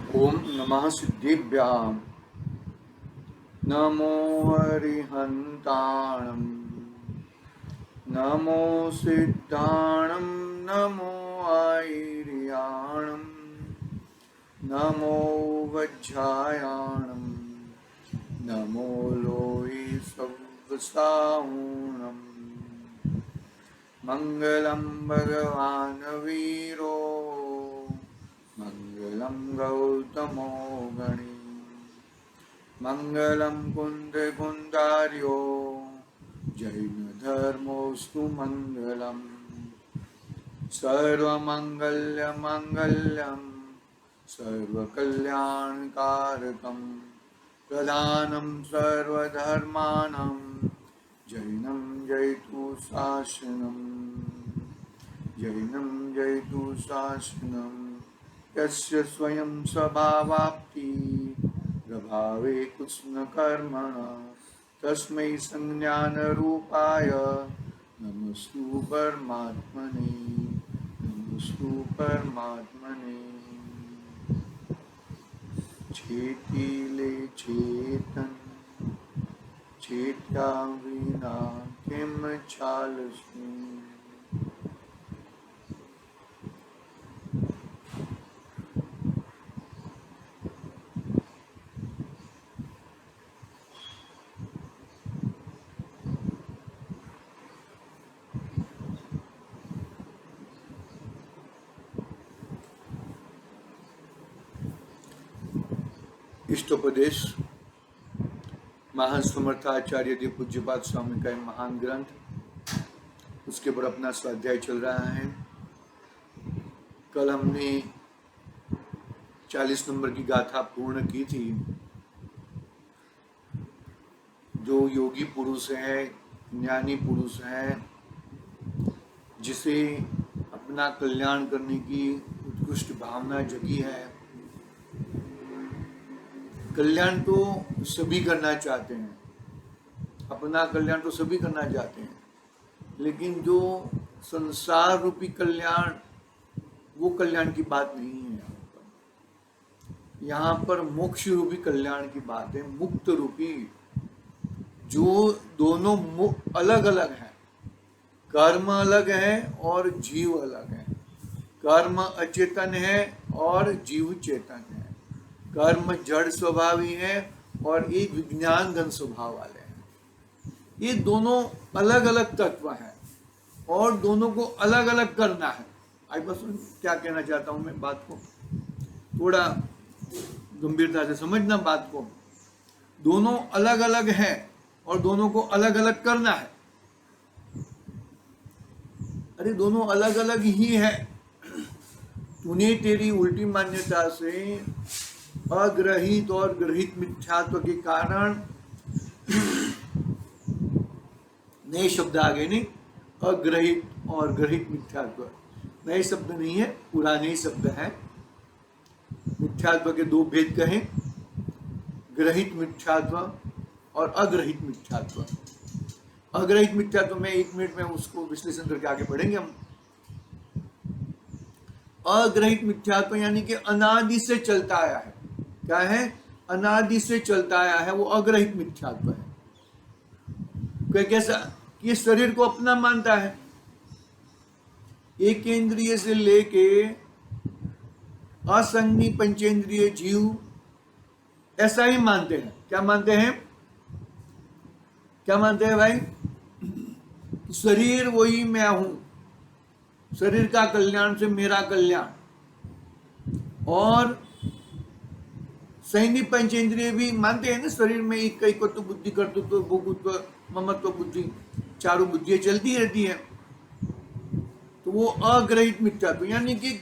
ओम नमः सिद्धिभ्यां नमो हरिहन्ताणं नमो सिद्धाणं नमो आयर्याणं नमो वज्रायाणं नमो लोहि सव्वसाहुणम् मंगलम भगवान वीरो मंगलम गौतमो गणी मंगलम कुंद कुंदार्यो जैन धर्मोस्तु मंगलम सर्वमंगल्य मंगल्यम सर्वकल्याणकारकम प्रधानम सर्वधर्माणां जैनं जयतु शासनम् यस्य स्वयं स्वभावाप्ति प्रभावे कृष्णकर्मणा तस्मै संज्ञानरूपाय नमस्तु परमात्मने चेतिले चेतन चेत्या विना किम चालसि। इष्टोपदेश महान समर्थाचार्य जी पूज्यपाद स्वामी का एक महान ग्रंथ, उसके ऊपर अपना स्वाध्याय चल रहा है। कल हमने 40 नंबर की गाथा पूर्ण की थी। जो योगी पुरुष है, ज्ञानी पुरुष है, जिसे अपना कल्याण करने की उत्कृष्ट भावना जगी है। कल्याण तो सभी करना चाहते हैं, अपना कल्याण तो सभी करना चाहते हैं, लेकिन जो संसार रूपी कल्याण, वो कल्याण की बात नहीं है। यहाँ पर मोक्ष रूपी कल्याण की बात है, मुक्त रूपी, जो दोनों अलग अलग है। कर्म अलग है और जीव अलग है। कर्म अचेतन है और जीव चेतन है। कर्म जड़ स्वभावी है और एक विज्ञान घन स्वभाव वाले हैं। ये दोनों अलग अलग तत्व हैं और दोनों को अलग अलग करना है। आई बस क्या कहना चाहता हूं मैं, बात को थोड़ा गंभीरता से समझना। बात को दोनों अलग अलग है और दोनों को अलग अलग करना है। अरे दोनों अलग अलग ही है। तूने तेरी उल्टी मान्यता से अग्रहित और ग्रहित मिथ्यात्व के कारण नए शब्द आ गए नहीं, अग्रहित और ग्रहित मिथ्यात्व नए शब्द नहीं है, पुराने शब्द है। मिथ्यात्व के दो भेद कहें, ग्रहित मिथ्यात्व और अग्रहित मिथ्यात्व। अग्रहित मिथ्यात्व में 1 मिनट में उसको विश्लेषण करके आगे बढ़ेंगे हम। अग्रहित मिथ्यात्व यानी कि अनादि से चलता आया है। क्या है? अनादि से चलता आया है, वो अग्रहित मिथ्यात्व है। कैसा? कि शरीर को अपना मानता है। एक इंद्रिय से लेके असंज्ञी पंचेंद्रिय जीव ऐसा ही मानते हैं। क्या मानते हैं? क्या मानते हैं भाई? शरीर वही मैं हूं, शरीर का कल्याण से मेरा कल्याण। और सैन्य पंचेंद्रिय भी मानते हैं ना, शरीर में एक कई तो बुद्धि, कर्तृत्व, भोगत्व, ममत्व बुद्धि, चारों बुद्धियां चलती रहती है। तो वो अग्रहित मिथ्यात्व यानी कि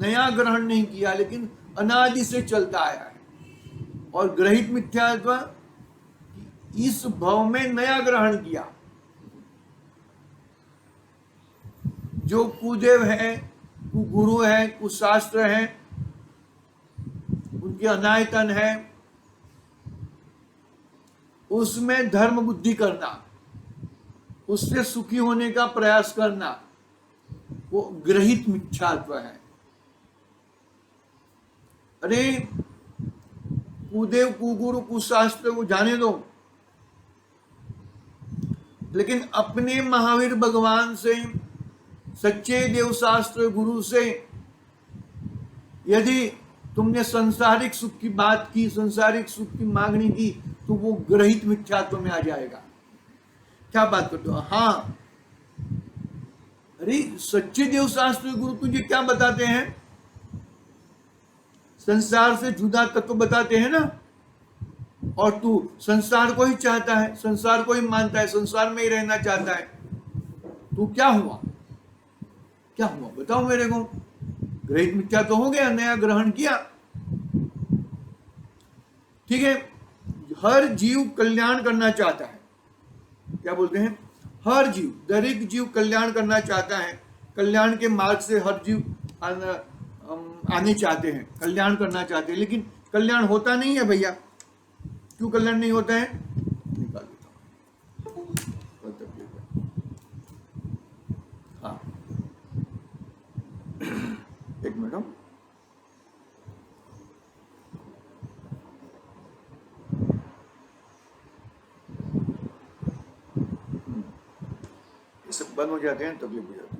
नया ग्रहण नहीं किया, लेकिन अनादि से चलता आया है। और ग्रहित मिथ्यात्व इस भाव में नया ग्रहण किया। जो कुदेव है, कुगुरु है, कुशास्त्र है, उनकी अनायतन है, उसमें धर्म बुद्धि करना, उससे सुखी होने का प्रयास करना, वो ग्रहित मिथ्यात्व है। अरे कुदेव कुगुरु कुशास्त्र को जाने दो, लेकिन अपने महावीर भगवान से, सच्चे देवशास्त्र गुरु से यदि तुमने संसारिक सुख की बात की, संसारिक सुख की मांगनी की, तो वो ग्रहित मिथ्यात्व में आ जाएगा। क्या बात करते हो? हाँ, अरे सच्चे देवशास्त्र गुरु तुझे क्या बताते हैं? संसार से जुदा तत्व बताते हैं ना, और तू संसार को ही चाहता है, संसार को ही मानता है, संसार में ही रहना चाहता है। तू क्या हुआ? क्या हुआ बताओ मेरे को। ग्रहित मिथ्या तो हो गया, नया ग्रहण किया, ठीक है। हर जीव कल्याण करना चाहता है, क्या बोलते हैं, हर जीव, दरेक जीव कल्याण करना चाहता है। कल्याण के मार्ग से हर जीव आने चाहते हैं, कल्याण करना चाहते हैं, लेकिन कल्याण होता नहीं है भैया। क्यों कल्याण नहीं होता है? निकाल देता हूं। हाँ, एक मिनट। ये सब बंद हो जाते हैं, तकलीफ हो जाती है।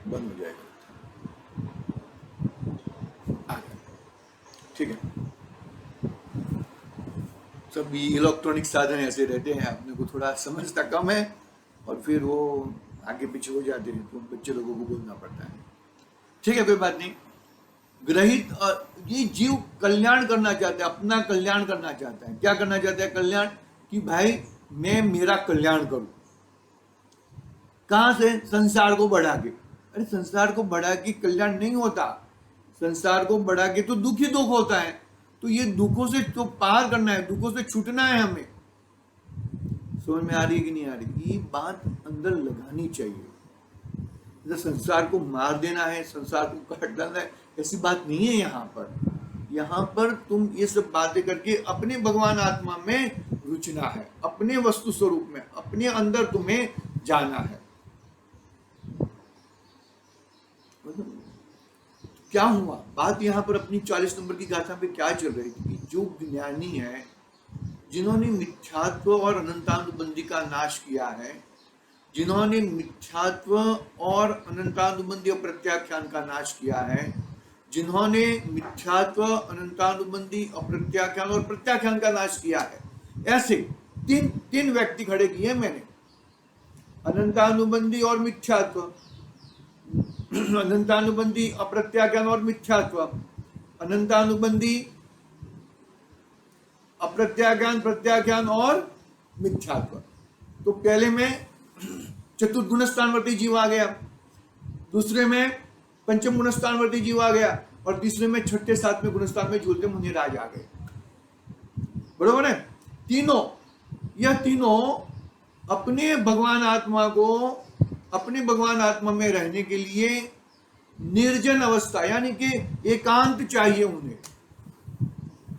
बंद हो जाएगा, ठीक है। सब इलेक्ट्रॉनिक साधन ऐसे रहते हैं, अपने को थोड़ा समझता कम है और फिर वो आगे पीछे हो जाते हैं, तो बच्चे लोगों को बोलना पड़ता है। ठीक है, कोई बात नहीं। ग्रहित, ये जीव कल्याण करना चाहता है, अपना कल्याण करना चाहता है। क्या करना चाहता है? कल्याण, कि भाई मैं मेरा कल्याण करूं। कहां से? संसार को बढ़ा के। अरे संसार को बढ़ा के कल्याण नहीं होता, संसार को बढ़ा के तो दुख ही दुख होता है। तो ये दुखों से तो पार करना है, दुखों से छूटना है हमें। समझ में आ रही है कि नहीं आ रही? ये बात अंदर लगानी चाहिए। संसार को मार देना है, संसार को काट डालना है, ऐसी बात नहीं है यहाँ पर। यहाँ पर तुम ये सब बातें करके अपने भगवान आत्मा में रुचना है, अपने वस्तु स्वरूप में, अपने अंदर तुम्हें जाना है। क्या हुआ? बात यहाँ पर अपनी 40 नंबर की गाथा पे क्या चल रही थी? जो ज्ञानी है, जिन्होंने मिथ्यात्व और अनंतानुबंधी का नाश किया है, जिन्होंने मिथ्यात्व और अनंतानुबंधी और प्रत्याख्यान का नाश किया है, जिन्होंने मिथ्यात्व, अनंतानुबंधी, अप्रत्याख्यान और प्रत्याख्यान का नाश किया है, ऐसे तीन व्यक्ति खड़े किए मैंने। अनंतानुबंधी और मिथ्यात्व, अनंतानुबंधी, अप्रत्याख्यान और मिथ्यात्व, अनंतानुबंधी, अप्रत्याख्यान, प्रत्याख्यान और मिथ्यात्व। तो पहले में चतुर्गुण स्थानवर्ती जीव आ गया, दूसरे में पंचम गुण स्थानवर्ती जीव आ गया, और तीसरे में छठे सातवें गुणस्थान में झूलते मुनिराज आ गए। बरोबर है? तीनों, यह तीनों अपने भगवान आत्मा को, अपने भगवान आत्मा में रहने के लिए निर्जन अवस्था, यानी कि एकांत चाहिए उन्हें।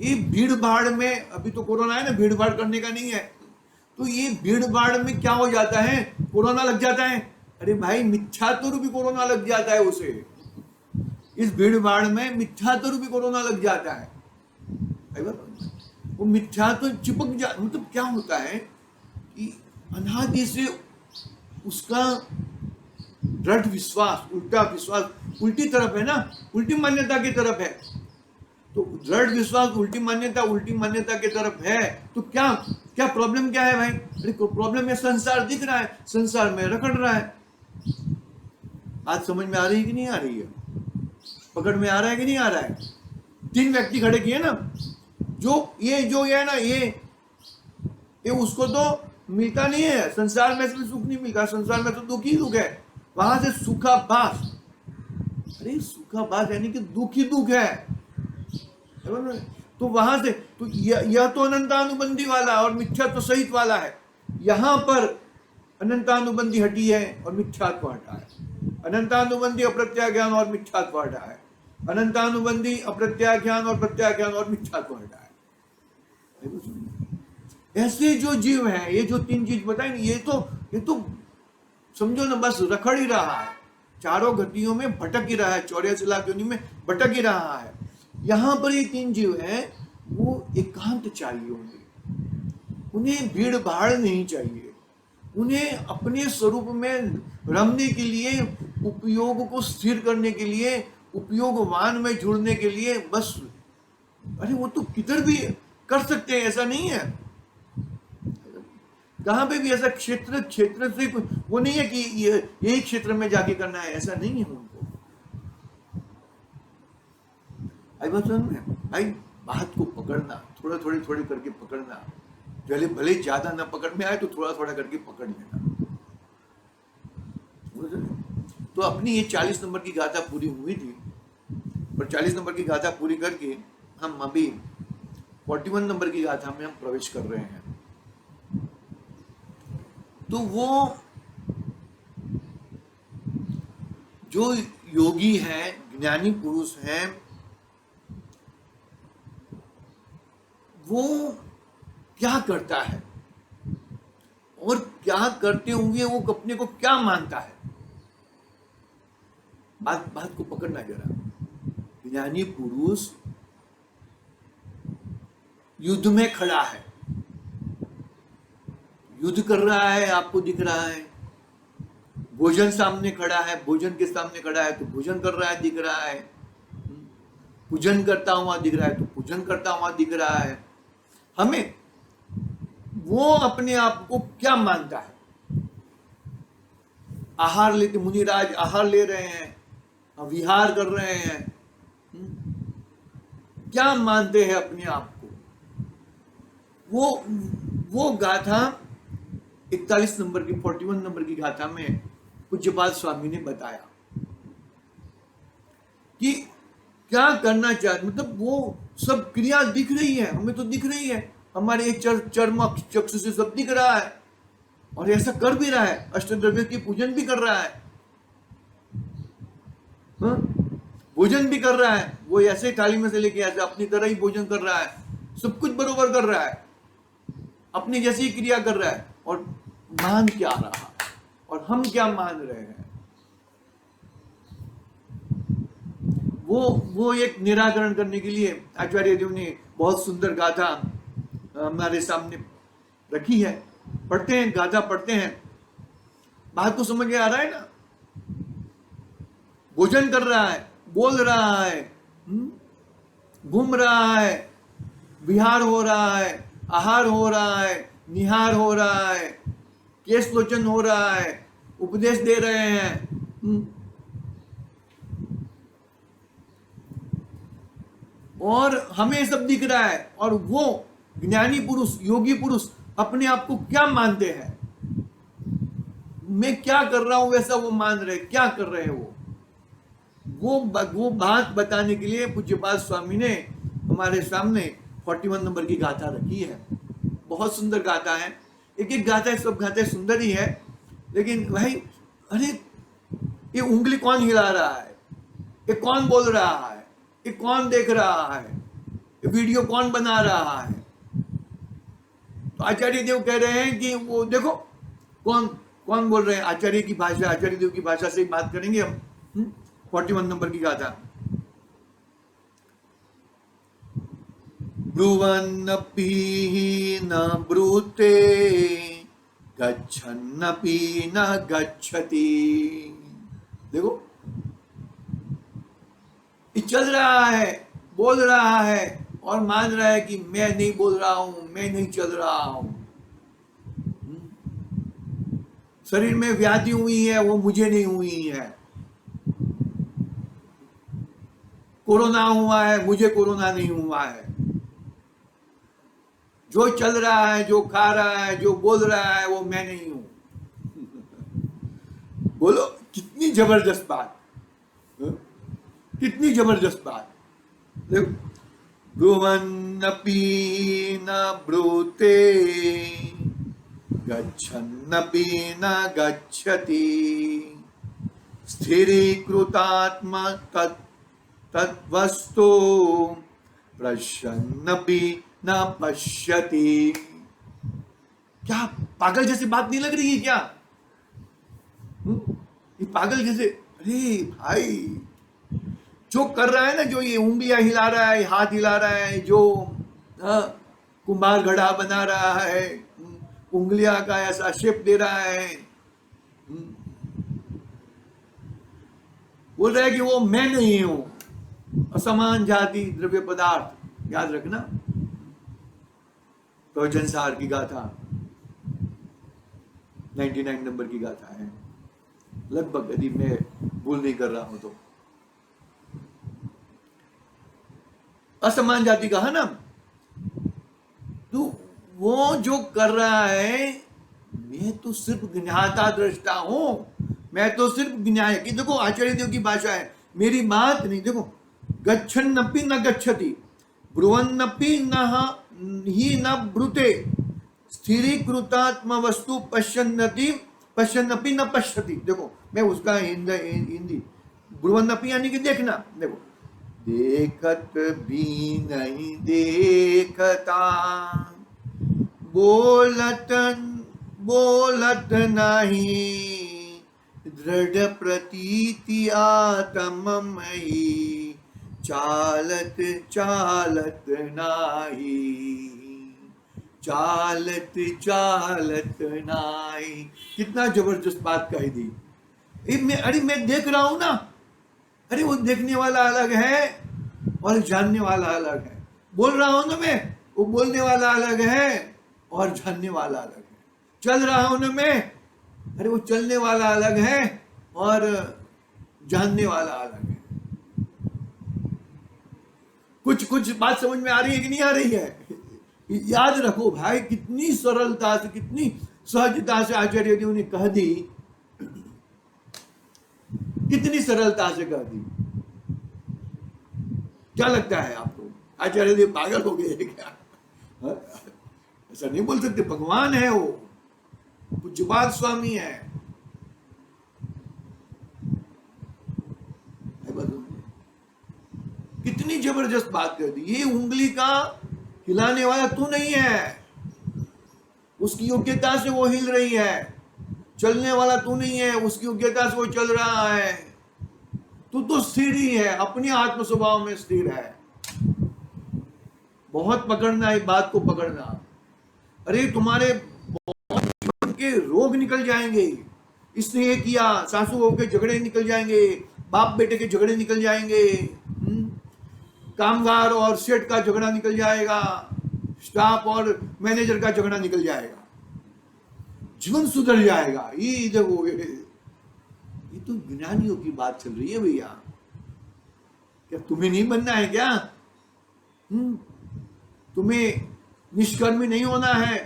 ये भीड़ भाड़ में, अभी तो कोरोना है ना, भीड़ भाड़ करने का नहीं है, तो ये भीड़ भाड़ में क्या हो जाता है? कोरोना लग जाता है। अरे भाई मिथ्यात्व रूपी कोरोना लग जाता है उसे, इस भीड़ भाड़ में मिथ्यात्व रूपी कोरोना लग जाता है। वो मिथ्यात्व चिपक जा, मतलब क्या होता है कि अनादि से उसका दृढ़ विश्वास, उल्टा विश्वास, उल्टी तरफ है ना, उल्टी मान्यता की तरफ है। तो दृढ़ विश्वास उल्टी मान्यता की तरफ है, तो क्या प्रॉब्लम क्या है भाई? अरे प्रॉब्लम है, संसार दिख रहा है, संसार में रगड़ रहा है। आज समझ में आ रही है कि नहीं आ रही है? पकड़ में आ रहा है कि नहीं आ रहा है? तीन व्यक्ति खड़े किए ना, जो है ना, ये उसको तो मिलता नहीं है, संसार में से सुख नहीं मिलता, संसार में तो दुख ही दुख है। वहां से सुखाभास, अरे सुखाभास यानी कि दुख ही दुख है। तो वहां से तो यह तो अनंतानुबंधी वाला और मिथ्यात्व सहित वाला है। यहां पर अनंतानुबंधी हटी है और मिथ्यात्व हटा है, अनंतानुबंधी अप्रत्याख्यान और मिथ्यात्व हटा है, अनंतानुबंधी अप्रत्याख्यान और प्रत्याख्यान और मिथ्यात्व हटा है। ऐसे जो जीव हैं, ये जो तीन चीज बताई ना, ये तो समझो ना, बस रखड़ ही रहा है, चारों गतियों में भटक ही रहा है, 84 लाख योनि में भटक ही रहा है। यहाँ पर ये तीन जीव हैं, वो एकांत चाहिए उन्हें भीड़ भाड़ नहीं चाहिए, उन्हें अपने स्वरूप में रमने के लिए, उपयोग को स्थिर करने के लिए, उपयोगवान में जुड़ने के लिए, बस अरे वो तो किधर भी कर सकते हैं, ऐसा नहीं है, कहां पे भी ऐसा क्षेत्र से वो नहीं है कि यही क्षेत्र में जाके करना है, ऐसा नहीं है उनको। आई बात समझ में? भाई बात को पकड़ना, थोड़े करके पकड़ना, भले ज्यादा ना पकड़ में आए तो थोड़ा थोड़ा करके पकड़ लेना। तो अपनी ये 40 नंबर की गाथा पूरी हुई थी, और 40 नंबर की गाथा पूरी करके हम अभी 41 नंबर की गाथा में हम प्रवेश कर रहे हैं। तो वो जो योगी है, ज्ञानी पुरुष है, वो क्या करता है और क्या करते हुए वो अपने को क्या मानता है, बात को पकड़ना जरा। ज्ञानी पुरुष युद्ध में खड़ा है, युद्ध कर रहा है, आपको दिख रहा है, भोजन सामने खड़ा है, भोजन के सामने खड़ा है तो भोजन कर रहा है, दिख रहा है, पूजन करता हुआ दिख रहा है तो पूजन करता हुआ दिख रहा है। हमें वो अपने आप को क्या मानता है? आहार लेते, मुनिराज आहार ले रहे हैं, विहार कर रहे हैं, क्या मानते हैं अपने आप को? वो गाथा 41 नंबर की, 41 नंबर की गाथा में पूज्यपाद स्वामी ने बताया कि क्या करना चाहिए। मतलब वो सब क्रिया दिख रही है, हमें तो दिख रही है, हमारे चर्म चक्षु से सब दिख रहा है, और ऐसा कर भी रहा है, अष्टद्रव्य की पूजन भी कर रहा है, भोजन भी कर रहा है, वो ऐसे थाली में से लेके ऐसे अपनी तरह ही भोजन कर रहा है, सब कुछ बरोबर कर रहा है, अपनी जैसी क्रिया कर रहा है, और मान क्या रहा है, और हम क्या मान रहे हैं? वो एक निराकरण करने के लिए आचार्य देव ने बहुत सुंदर गाथा हमारे सामने रखी है। पढ़ते हैं, गाथा पढ़ते हैं, बात को समझ में आ रहा है ना? भोजन कर रहा है, बोल रहा है, घूम रहा है, विहार हो रहा है, आहार हो रहा है, निहार हो रहा है, केश लोचन हो रहा है, उपदेश दे रहे हैं, और हमें सब दिख रहा है। और वो ज्ञानी पुरुष, योगी पुरुष अपने आप को क्या मानते हैं? मैं क्या कर रहा हूं वैसा वो मान रहे, क्या कर रहे हैं वो बात बताने के लिए पूज्यपाद स्वामी ने हमारे सामने 41 नंबर की गाथा रखी है। बहुत सुंदर गाथा है, एक एक गाथा, सब गाथा सुंदर ही है, लेकिन भाई अरे ये उंगली कौन हिला रहा है, ये कौन बोल रहा है, ये कौन देख रहा है, ये वीडियो कौन बना रहा है? तो आचार्य देव कह रहे हैं कि वो देखो कौन कौन बोल रहे हैं, आचार्य की भाषा, आचार्य देव की भाषा से ही बात करेंगे हम। 41 नंबर की गाथा। ब्रुवन्नपि न ब्रूते, गच्छन्नपि न गच्छति। देखो ये चल रहा है, बोल रहा है, और मान रहा है कि मैं नहीं बोल रहा हूं, मैं नहीं चल रहा हूं। शरीर में व्याधि हुई है, वो मुझे नहीं हुई है। कोरोना हुआ है, मुझे कोरोना नहीं हुआ है। जो चल रहा है, जो खा रहा है, जो बोल रहा है, वो मैं नहीं हूं। बोलो कितनी जबरदस्त बात, कितनी जबरदस्त बात। देखो, ब्रुवन्नपि न ब्रूते, गच्छन्नपि न गच्छति, स्थिरीकृतात्मा तद्वस्तु, पश्यन्नपि न पश्यति। क्या पागल जैसी बात नहीं लग रही है क्या? ये पागल जैसे, अरे भाई जो कर रहा है ना, जो ये उंगलियां हिला रहा है, हाथ हिला रहा है, जो हाँ, कुम्हार घड़ा बना रहा है, उंगलियां का ऐसा शेप दे रहा है, बोल रहा है कि वो मैं नहीं हूं, असमान जाति द्रव्य पदार्थ। याद रखना, प्रवचन सार की गाथा 99 नंबर की गाथा है लगभग, यदि मैं भूल नहीं कर रहा हूं तो। असमान जाति का है ना, तो वो जो कर रहा है, मैं तो सिर्फ ज्ञाता दृष्टा हूं, मैं तो सिर्फ ज्ञाय की। देखो आचार्य देव की भाषा है, मेरी बात नहीं। देखो, गच्छन्नपि न गच्छति, ब्रुवन्नपि न ब्रुते, स्थिरीकृतात्म वस्तु पश्यन्नपि न पश्यति। देखो मैं उसका हिंदी, ब्रुवन्नपि यानी कि देखना। देखो, देखत भी नहीं देखता, बोलत नहीं, दृढ़ प्रतीति आत्ममयी, चालत चालत नाही, चालत चालत नाही। कितना जबरदस्त बात कही दी। अरे मैं देख रहा हूं ना, अरे वो देखने वाला अलग है और जानने वाला अलग है। बोल रहा हूं ना मैं, वो बोलने वाला अलग है और जानने वाला अलग है। चल रहा हूं ना मैं, अरे वो चलने वाला अलग है और जानने वाला अलग है। कुछ बात समझ में आ रही है कि नहीं आ रही है? याद रखो भाई, कितनी सरलता से, कितनी सहजता से आचार्य देव ने कह दी, कितनी सरलता से कह दी। क्या लगता है आपको, आचार्य देव पागल हो गए क्या? ऐसा नहीं बोल सकते, भगवान है वो, पूज्यपाद स्वामी है। कितनी जबरदस्त बात कर दी। ये उंगली का हिलाने वाला तू नहीं है, उसकी योग्यता से वो हिल रही है। चलने वाला तू नहीं है, उसकी योग्यता से वो चल रहा है। तू तो स्थिर ही है, अपने आत्म स्वभाव में स्थिर है। बहुत पकड़ना है, बात को पकड़ना। अरे तुम्हारे बहुत के रोग निकल जाएंगे। इसने ये किया, सासू बहू के झगड़े निकल जाएंगे, बाप बेटे के झगड़े निकल जाएंगे, कामगार और सेठ का झगड़ा निकल जाएगा, स्टाफ और मैनेजर का झगड़ा निकल जाएगा, जीवन सुधर जाएगा। ये देखो, ये तो ज्ञानियों की बात चल रही है भैया। क्या तुम्हें नहीं बनना है क्या? तुम्हें निष्कर्मी नहीं होना है?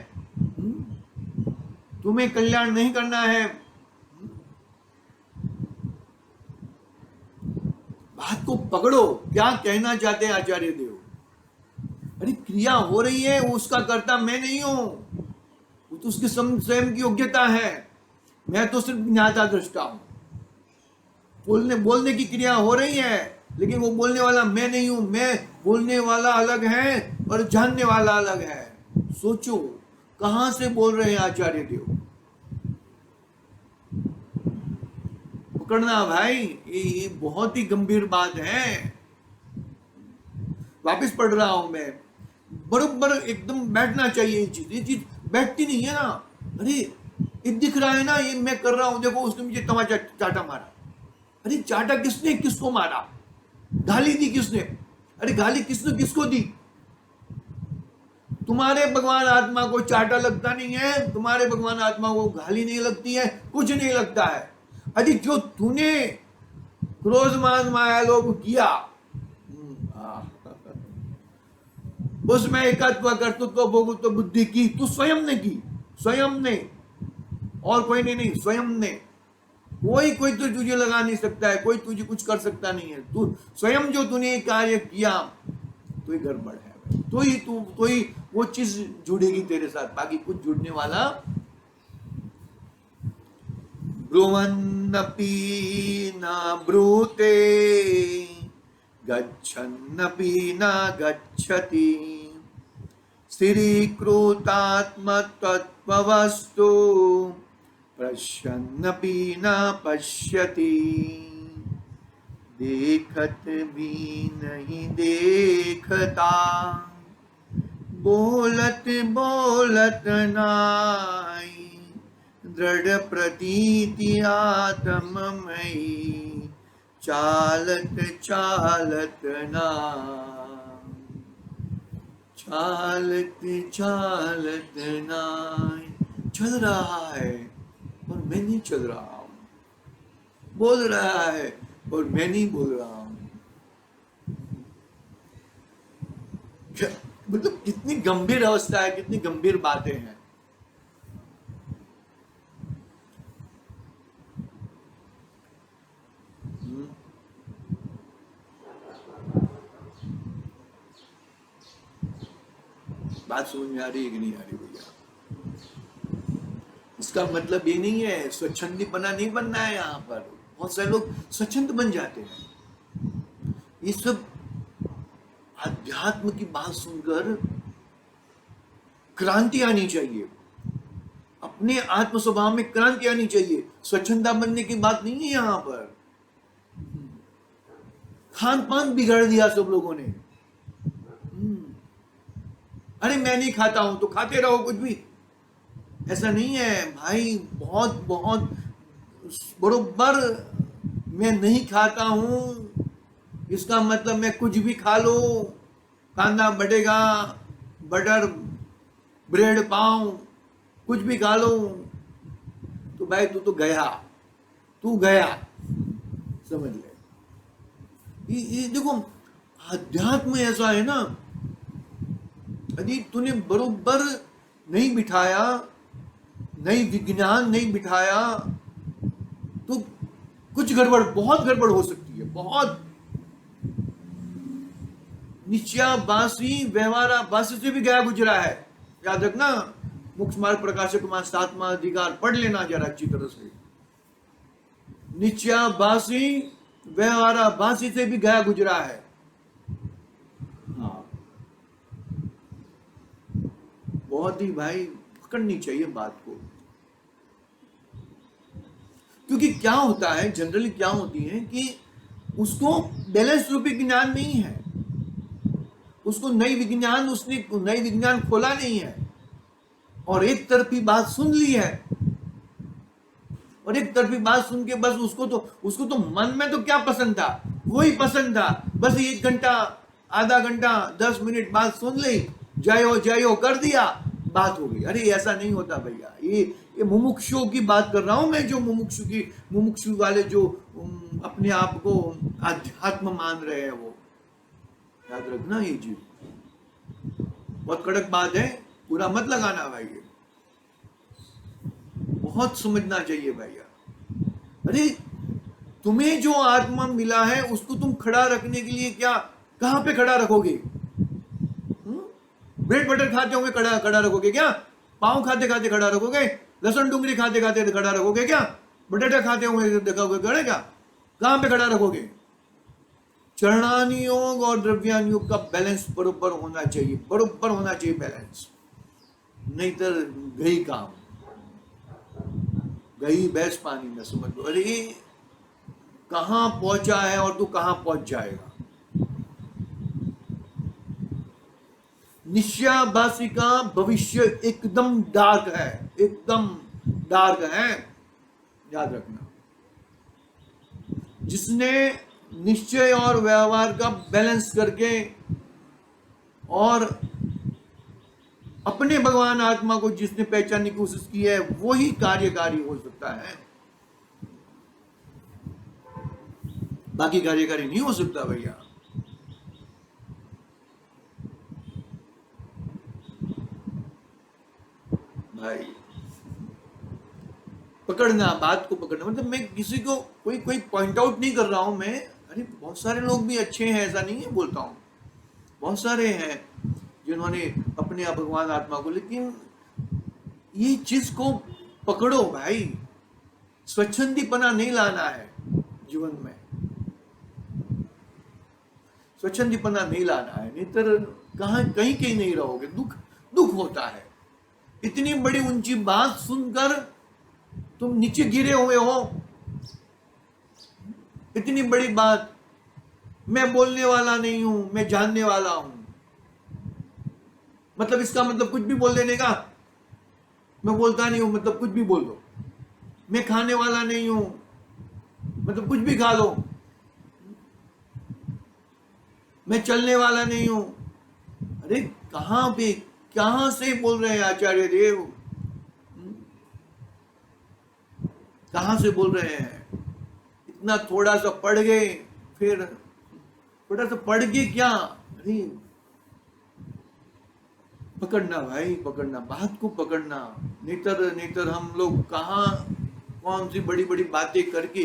तुम्हें कल्याण नहीं करना है? बात को पकड़ो। क्या कहना चाहते हैं आचार्य देव? अरे क्रिया हो रही है, उसका कर्ता मैं नहीं हूं, वो तो उसकी स्वयं की योग्यता है। मैं तो सिर्फ ज्ञाता दृष्टा हूं। बोलने की क्रिया हो रही है, लेकिन वो बोलने वाला मैं नहीं हूं। मैं बोलने वाला अलग है और जानने वाला अलग है। सोचो कहां से बोल रहे हैं आचार्य देव। पकड़ना भाई, ये बहुत ही गंभीर बात है। वापस पढ़ रहा हूं मैं, बरोबर एकदम बैठना चाहिए। ये चीज बैठती नहीं है ना। अरे ये दिख रहा है ना, ये मैं कर रहा हूं, देखो उसने मुझे तमाचा चाटा मारा। अरे चाटा किसने किसको मारा? गाली दी किसने? अरे गाली किसने किसको दी? तुम्हारे भगवान आत्मा को चाटा लगता नहीं है, तुम्हारे भगवान आत्मा को गाली नहीं लगती है, कुछ नहीं लगता है। अरे जो तूने क्रोध मान माया लोभ किया, उसमें एकत्व कर्तृत्व भोगत्व बुद्धि की, तू स्वयं ने की, स्वयं ने, और कोई नहीं, स्वयं ने। कोई तो तुझे लगा नहीं सकता है, कोई तुझे कुछ कर सकता नहीं है। तू स्वयं जो तूने कार्य किया, तो ही गड़बड़ है। तो ही वो चीज जुड़ेगी तेरे साथ, बाकी कुछ जुड़ने वाला। ब्रुवन्नपि न ब्रूते, गच्छन्नपि न गच्छति, स्थिरीकृतात्मतत्त्ववस्तु पश्यन्नपि न पश्यति, देखत भी नहीं देखता, बोलत बोलत नाई, दृढ़ प्रतीति आत्ममयी, चालत चालत नाई, चालत चालत नाई। चल रहा है और मैं नहीं चल रहा हूं, बोल रहा है और मैं नहीं बोल रहा हूं। मतलब कितनी गंभीर अवस्था है, कितनी गंभीर बातें हैं। बात समझ में आ रही है कि नहीं आ रही भैया? इसका मतलब ये नहीं है स्वच्छंदीपना नहीं बनना है। यहाँ पर बहुत सारे लोग स्वच्छंद बन जाते हैं। ये सब अध्यात्म की बात सुनकर क्रांति आनी चाहिए, अपने आत्म स्वभाव में क्रांति आनी चाहिए। स्वच्छंदा बनने की बात नहीं है यहाँ पर। खान पान बिगाड़ दिया सब लोगों ने। अरे मैं नहीं खाता हूं तो खाते रहो कुछ भी, ऐसा नहीं है भाई। बहुत बहुत बरोबर मैं नहीं खाता हूं इसका मतलब मैं कुछ भी खा लो, कांदा बढ़ेगा, बटर, ब्रेड, पाव, कुछ भी खा लो, तो भाई तू तो गया, तू गया, समझ ले। ये देखो अध्यात्म ऐसा है ना, यदि तूने बरोबर नहीं बिठाया, नई विज्ञान नहीं बिठाया, तो कुछ गड़बड़, बहुत गड़बड़ हो सकती है, बहुत। निश्चयाभासी व्यवहाराभासी से भी गया गुजरा है, याद रखना। मुख्य मार्ग प्रकाशक मां 7वां अधिकार पढ़ लेना जरा अच्छी तरह से। निश्चयाभासी व्यवहाराभासी से भी गया गुजरा है। हाँ, बहुत ही भाई पकड़नी चाहिए बात को। क्योंकि क्या होता है, जनरली क्या होती है कि उसको बैलेंस रूपी ज्ञान नहीं है, उसको नई विज्ञान, उसने नई विज्ञान खोला नहीं है, और एक तरफी बात सुन ली है, और एक तरफी बात सुन के बस उसको तो मन में तो क्या पसंद था वही पसंद था, बस 1 घंटा, आधा घंटा, 10 मिनट बात सुन ली, जय हो कर दिया, बात हो गई। अरे ऐसा नहीं होता भैया। ये मुमुक्षुओं की बात कर रहा हूं मैं, जो मुमुक्षु वाले जो अपने आप को अध्यात्म मान रहे हैं, वो याद रखना। ये चीज बहुत कड़क बात है, पूरा मत लगाना भाई, ये बहुत समझना चाहिए भैया। अरे तुम्हें जो आत्मा मिला है उसको तुम खड़ा रखने के लिए क्या, कहां पे खड़ा रखोगे? ब्रेड बटर खाते होंगे खड़ा रखोगे क्या? पाव खाते खाते खड़ा रखोगे? लहसुन डूंगरी खाते खाते खड़ा रखोगे क्या? बटाटा खाते होंगे देखोगे खड़े क्या? कहां पे खड़ा रखोगे? चरणानी योग और द्रव्यान योग का बैलेंस बरोबर होना चाहिए, बरोबर होना चाहिए बैलेंस, नहीं तो गई काम, गई भैंस पानी में, समझ लो। अरे कहां पहुंचा है और तू कहां पहुंच जाएगा। निश्चयाभासी का भविष्य एकदम डार्क है, एकदम डार्क है, याद रखना। जिसने निश्चय और व्यवहार का बैलेंस करके और अपने भगवान आत्मा को जिसने पहचानने की कोशिश की है, वही कार्यकारी हो सकता है, बाकी कार्यकारी नहीं हो सकता भैया। भाई पकड़ना, बात को पकड़ना, मतलब मैं किसी को कोई पॉइंट आउट नहीं कर रहा हूं मैं। अरे बहुत सारे लोग भी अच्छे हैं, ऐसा नहीं है बोलता हूं, बहुत सारे हैं जिन्होंने अपने भगवान आत्मा को, लेकिन ये चीज को पकड़ो भाई। स्वच्छंदीपना नहीं लाना है जीवन में, स्वच्छंदीपना नहीं लाना है, नहीं तो कहीं नहीं रहोगे। दुख दुख होता है। इतनी बड़ी ऊंची बात सुनकर तुम नीचे गिरे हुए हो। इतनी बड़ी बात, मैं बोलने वाला नहीं हूं, मैं जानने वाला हूं, मतलब इसका मतलब कुछ भी बोल देने का। मैं बोलता नहीं हूं मतलब कुछ भी बोल दो। मैं खाने वाला नहीं हूं मतलब कुछ भी खा लो। मैं चलने वाला नहीं हूं। अरे कहां पे, कहां से बोल रहे हैं आचार्य देव? कहां से बोल रहे हैं? इतना थोड़ा सा पढ़ गए, फिर थोड़ा सा पढ़ के क्या? अरे पकड़ना भाई, पकड़ना, बात को पकड़ना। नेतर हम लोग कहाँ, कौन सी बड़ी बड़ी बातें करके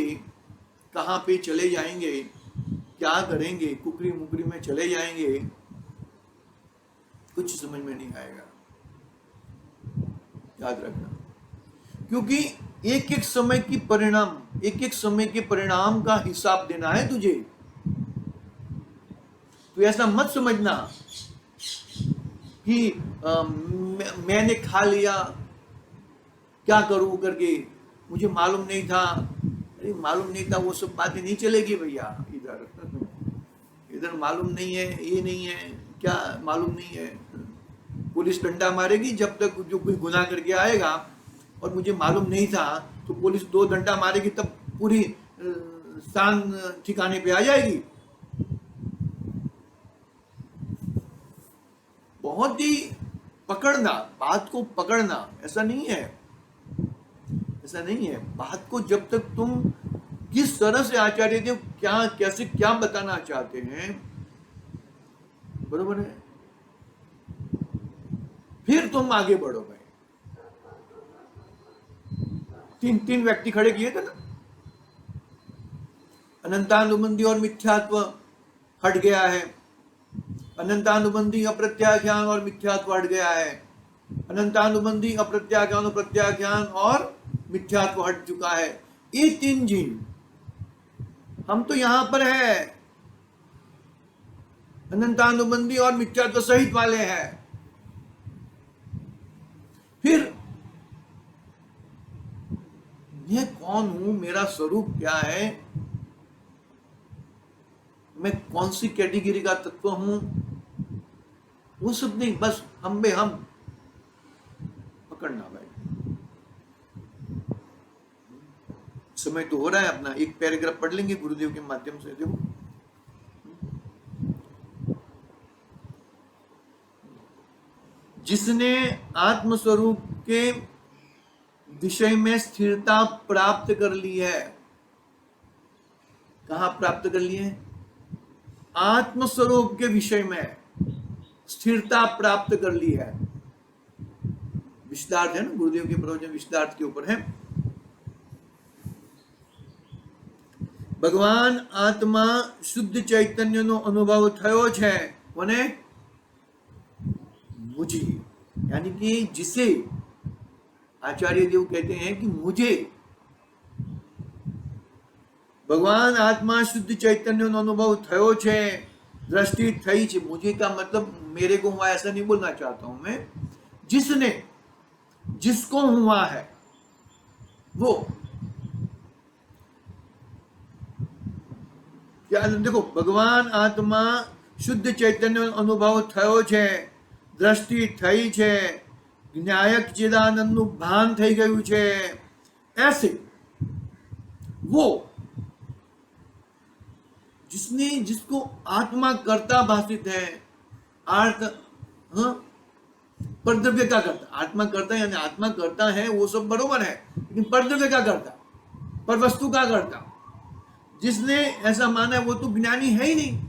कहाँ पे चले जाएंगे, क्या करेंगे, कुकरी मुकरी में चले जाएंगे, कुछ समझ में नहीं आएगा। याद रखना, क्योंकि एक एक समय की परिणाम, एक एक समय के परिणाम का हिसाब देना है तुझे। तो ऐसा मत समझना कि मैंने खा लिया, क्या करूं करके, मुझे मालूम नहीं था। अरे मालूम नहीं था, वो सब बातें नहीं चलेगी भैया। इधर मालूम नहीं है, ये नहीं है, क्या मालूम नहीं है। पुलिस डंडा मारेगी जब तक जो कोई गुनाह करके आएगा और मुझे मालूम नहीं था, तो पुलिस 2 डंडा मारेगी तब पूरी शान ठिकाने पे आ जाएगी। बहुत ही पकड़ना, बात को पकड़ना। ऐसा नहीं है, ऐसा नहीं है। बात को जब तक तुम किस तरह से आचार्य देव क्या, कैसे, क्या बताना चाहते हैं, बरोबर है, फिर तुम आगे बढ़ो भाई। 3 व्यक्ति खड़े किए थे ना, अनंतानुबंधी और मिथ्यात्व हट गया है, अनंतानुबंधी अप्रत्याख्यान और मिथ्यात्व हट गया है, अनंतानुबंधी अप्रत्याख्यान और प्रत्याख्यान और मिथ्यात्व हट चुका है। ये 3 जीन, हम तो यहां पर है अनंतानुबंधी और मिथ्यात्व सहित वाले हैं। फिर मैं कौन हूं, मेरा स्वरूप क्या है, मैं कौन सी कैटेगरी का तत्व हूं, वो सब नहीं, बस हम बे हम पकड़ना भाई। समय तो हो रहा है अपना, एक पैराग्राफ पढ़ लेंगे गुरुदेव के माध्यम से। देखो, जिसने आत्मस्वरूप के विषय में स्थिरता प्राप्त कर ली है, कहां प्राप्त कर ली है? आत्मस्वरूप के विषय में स्थिरता प्राप्त कर ली है। विस्तार है ना, गुरुदेव के प्रवचन विस्तार के ऊपर है। भगवान आत्मा शुद्ध चैतन्य नो अनुभव थयो छे कोने? मुझे, यानी कि जिसे आचार्य देव कहते हैं कि मुझे भगवान आत्मा शुद्ध चैतन्य नो अनुभव थयो छे, दृष्टि थई छे। मुझे का मतलब मेरे को हुआ, ऐसा नहीं बोलना चाहता हूं मैं। जिसने, जिसको हुआ है वो, क्या देखो, भगवान आत्मा शुद्ध चैतन्य अनुभव थयो छे, दृष्टि थई छे, ज्ञायक चिदानंद नु भान થઈ ગયું છે, ऐसे वो जिसने, जिसको आत्मा कर्ता भाषित है, आर्थ, हाँ, परद्रव्य का करता, आत्मा करता यानी आत्मा करता है, वो सब बरोबर है, लेकिन परद्रव्य का करता, पर वस्तु का करता, जिसने ऐसा माना है वो तो ज्ञानी है ही नहीं।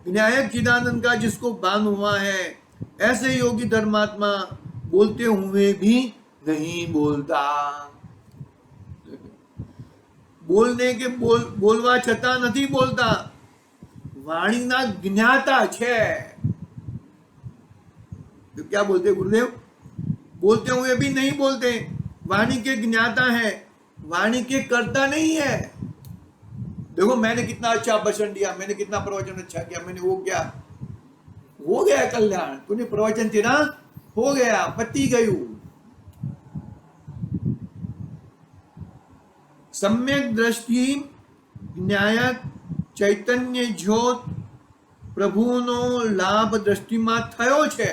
ज्ञायक चिदानंद का जिसको भान हुआ है, ऐसे योगी धर्मात्मा बोलते हुए भी नहीं बोलता। बोलने के बोलवा छता नहीं बोलता, वाणी ना ज्ञाता छे। तो क्या बोलते गुरुदेव? बोलते हुए भी नहीं बोलते, वाणी के ज्ञाता है, वाणी के कर्ता नहीं है। देखो मैंने कितना अच्छा भाषण दिया, मैंने कितना प्रवचन अच्छा किया, मैंने वो क्या हो गया कल्याण, तूने प्रवचन तेरा हो गया, पति गयु। सम्यक दृष्टि ज्ञायक चैतन्य ज्योत प्रभुનો લાભ દ્રષ્ટિમાં થયો છે।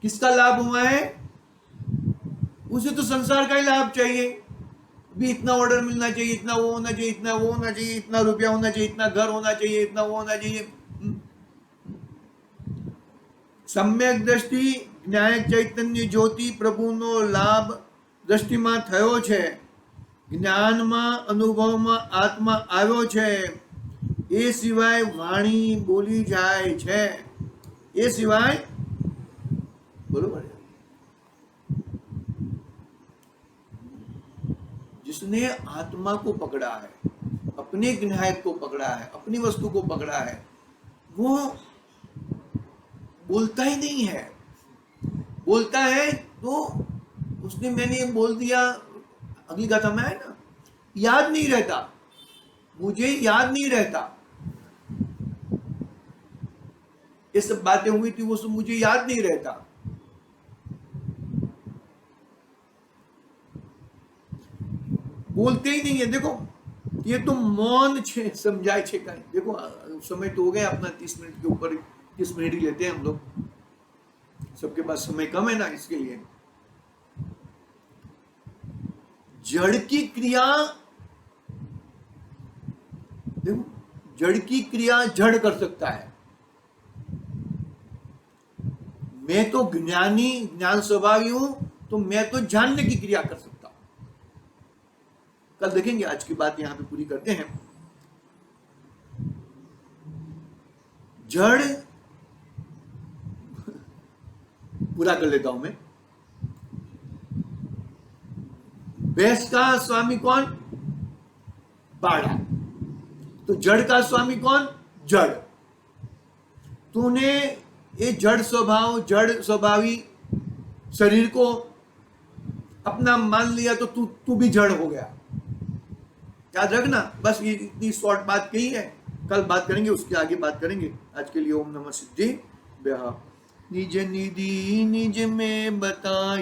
किसका लाभ हुआ है? उसे तो संसार का ही लाभ चाहिए, भी इतना ऑर्डर मिलना चाहिए, इतना वो होना चाहिए, इतना वो होना चाहिए, इतना रुपया होना चाहिए, इतना घर होना चाहिए, इतना वो होना चाहिए। सम्यक દ્રષ્ટિ જ્ઞાયક ચૈતન્ય જ્યોતિ પ્રભુનો લાભ દ્રષ્ટિમાં થયો છે। જ્ઞાનમાં અનુભવમાં આત્મા આવ્યો છે, એ સિવાય વાણી બોલી જાય છે, એ સિવાય બરોબર। जिसने आत्मा को पकड़ा है, अपने ज्ञायक को पकड़ा है, अपनी वस्तु को पकड़ा है, वो बोलता ही नहीं है। बोलता है तो उसने मैंने बोल दिया, अगली गाथा में है ना, याद नहीं रहता, मुझे याद नहीं रहता, ये सब बातें हुई थी वो सब मुझे याद नहीं रहता। बोलते ही नहीं है। देखो ये तो मौन छे समझाए छे कहीं। देखो समय तो हो गया अपना 30 मिनट के ऊपर, 30 मिनट ही लेते हैं हम लोग, सबके पास समय कम है ना, इसके लिए। जड़ की क्रिया, देखो जड़ की क्रिया जड़ कर सकता है। मैं तो ज्ञानी, ज्ञान स्वभावी हूं, तो मैं तो जानने की क्रिया कर सकता हूं। कल देखेंगे, आज की बात यहां पे पूरी करते हैं। जड़ पूरा कर लेता हूं मैं। भैंस का स्वामी कौन? बाड़ा। तो जड़ का स्वामी कौन? जड़। तूने ये जड़ स्वभाव, जड़ स्वभावी शरीर को अपना मान लिया तो तू भी जड़ हो गया। याद रखना, बस ये इतनी शॉर्ट बात कही है, कल बात करेंगे, उसके आगे बात करेंगे। आज के लिए ओम नमः सिद्धि। निज निधि निज में बताई।